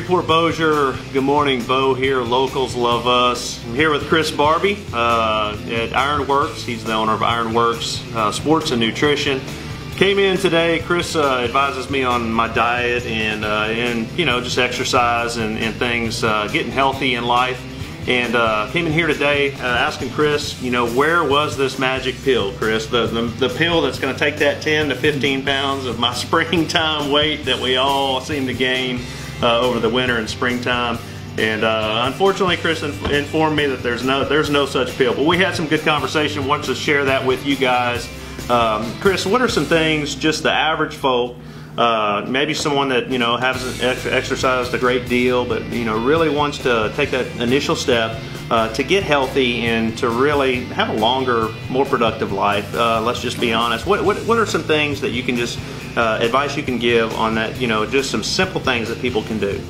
Shreveport, Bossier. Good morning, Bo here. Locals love us. I'm here with Chris Barbee at Ironworks. He's the owner of Ironworks Sports and Nutrition. Came in today. Chris advises me on my diet and you know, just exercise and things, getting healthy in life. And came in here today asking Chris, you know, where was this magic pill, Chris? The pill that's going to take that 10 to 15 pounds of my springtime weight that we all seem to gain over the winter and springtime. And unfortunately, Chris informed me that there's no such pill. But we had some good conversation. Wanted to share that with you guys. Chris, what are some things just the average folk, maybe someone that, you know, hasn't exercised a great deal, but, you know, really wants to take that initial step to get healthy and to really have a longer, more productive life? Let's just be honest. What are some things that you can just advice you can give on that? You know, just some simple things that people can do.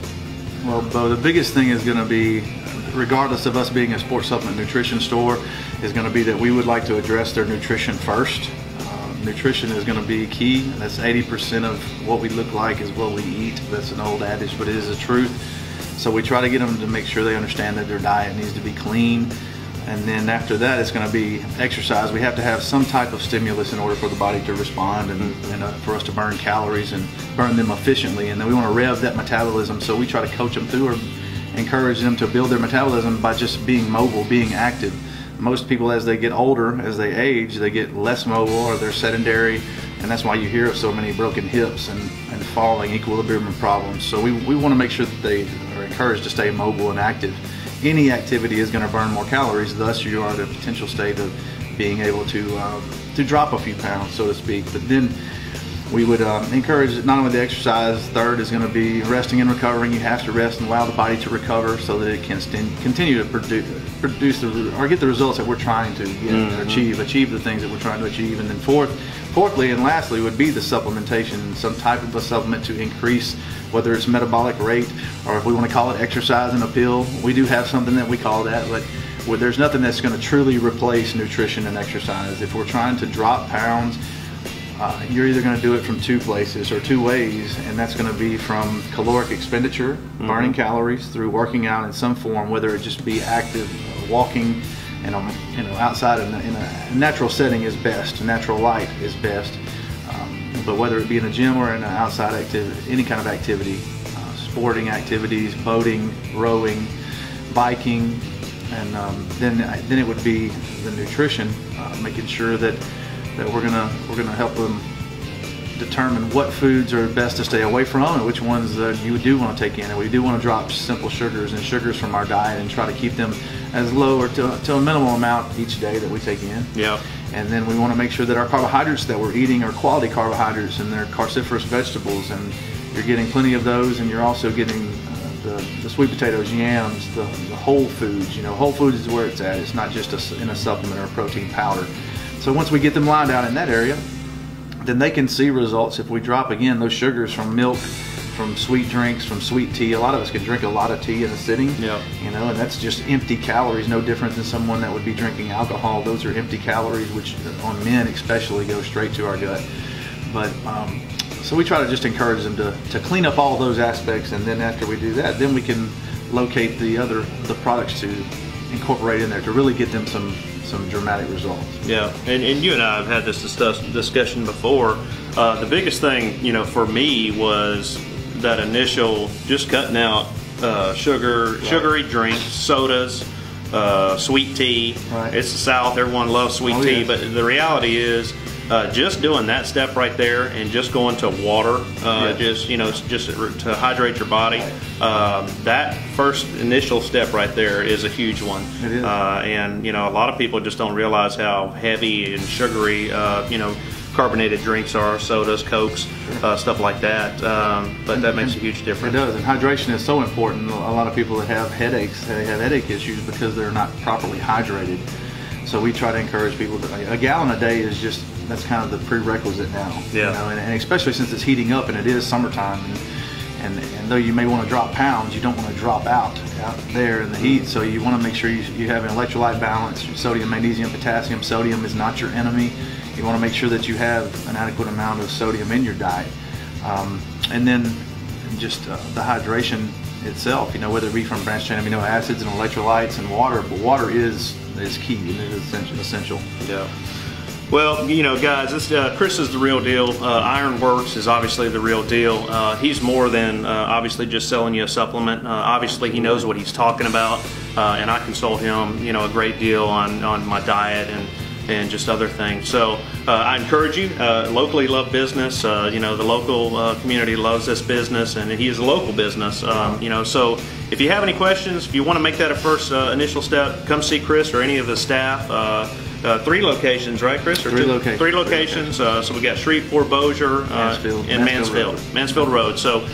Well, Bo, the biggest thing is going to be, regardless of us being a sports supplement nutrition store, is going to be that we would like to address their nutrition first. Nutrition is going to be key. That's 80% of what we look like is what we eat. That's an old adage, but it is the truth. So we try to get them to make sure they understand that their diet needs to be clean. And then after that, it's going to be exercise. We have to have some type of stimulus in order for the body to respond and for us to burn calories and burn them efficiently. And then we want to rev that metabolism, so we try to coach them through or encourage them to build their metabolism by just being mobile, being active. Most people, as they get older, as they age, they get less mobile or they're sedentary, and that's why you hear of so many broken hips and falling equilibrium problems. So we want to make sure that they are encouraged to stay mobile and active. Any activity is going to burn more calories, thus you are at a potential state of being able to drop a few pounds, so to speak. But then we would encourage not only the exercise. Third is going to be resting and recovering. You have to rest and allow the body to recover so that it can continue to produce or get the results that we're trying to get, achieve the things that we're trying to achieve. And then fourthly and lastly would be the supplementation, some type of a supplement to increase, whether it's metabolic rate or if we want to call it exercise in a pill. We do have something that we call that, but there's nothing that's going to truly replace nutrition and exercise. If we're trying to drop pounds, you're either going to do it from two places or two ways, and that's going to be from caloric expenditure, burning calories through working out in some form, whether it just be active, walking, and you know, outside in a natural setting is best. Natural light is best, but whether it be in a gym or in an outside activity, any kind of activity, sporting activities, boating, rowing, biking, and then it would be the nutrition, making sure that we're gonna help them determine what foods are best to stay away from and which ones that you do want to take in. And we do want to drop simple sugars and sugars from our diet and try to keep them as low or to a minimal amount each day that we take in. Yeah. And then we want to make sure that our carbohydrates that we're eating are quality carbohydrates and they're cruciferous vegetables, and you're getting plenty of those, and you're also getting the sweet potatoes, yams, the whole foods. You know, whole foods is where it's at. It's not just in a supplement or a protein powder. So once we get them lined out in that area, then they can see results. If we drop, again, those sugars from milk, from sweet drinks, from sweet tea. A lot of us can drink a lot of tea in a sitting, you know, and that's just empty calories, no different than someone that would be drinking alcohol. Those are empty calories, which on men especially go straight to our gut. But so we try to just encourage them to clean up all those aspects, and then after we do that, then we can locate the products to incorporate in there to really get them some dramatic results. Yeah, and you and I have had this discussion before. The biggest thing, you know, for me was that initial just cutting out sugary drinks, sodas, sweet tea. Right. It's the South, everyone loves sweet tea, but the reality is just doing that step right there and just going to water, just to hydrate your body. That first initial step right there is a huge one. It is. And you know, a lot of people just don't realize how heavy and sugary, you know, carbonated drinks are, sodas, Cokes, stuff like that. But that makes a huge difference. It does, and hydration is so important. A lot of people that have headaches, they have headache issues because they're not properly hydrated. So we try to encourage people that a gallon a day is just, that's kind of the prerequisite now. Yeah. You know, and especially since it's heating up and it is summertime, and though you may want to drop pounds, you don't want to drop out there in the heat. So you want to make sure you have an electrolyte balance, sodium, magnesium, potassium. Sodium is not your enemy. You want to make sure that you have an adequate amount of sodium in your diet. And then just the hydration itself, you know, whether it be from branched chain amino acids and electrolytes and water, but water is key and it is essential. Yeah. Well, you know, guys, Chris is the real deal. Ironworks is obviously the real deal. He's more than obviously just selling you a supplement. Obviously, he knows what he's talking about, and I consult him, you know, a great deal on my diet and just other things. So I encourage you, locally love business. You know, the local community loves this business, and he is a local business. You know, so if you have any questions, if you want to make that a first initial step, come see Chris or any of the staff. 3 locations, right, Chris? Or 3 locations. 3 locations. So we got Shreveport, Bossier, and Mansfield Road. So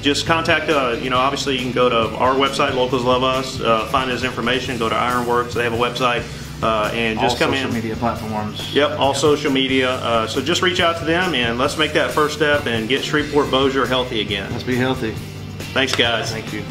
just contact. You know, obviously you can go to our website, Locals Love Us. Find his information. Go to Ironworks. They have a website. And just come in. All social media platforms. Yep, all social media. So just reach out to them and let's make that first step and get Shreveport, Bossier healthy again. Let's be healthy. Thanks, guys. Thank you.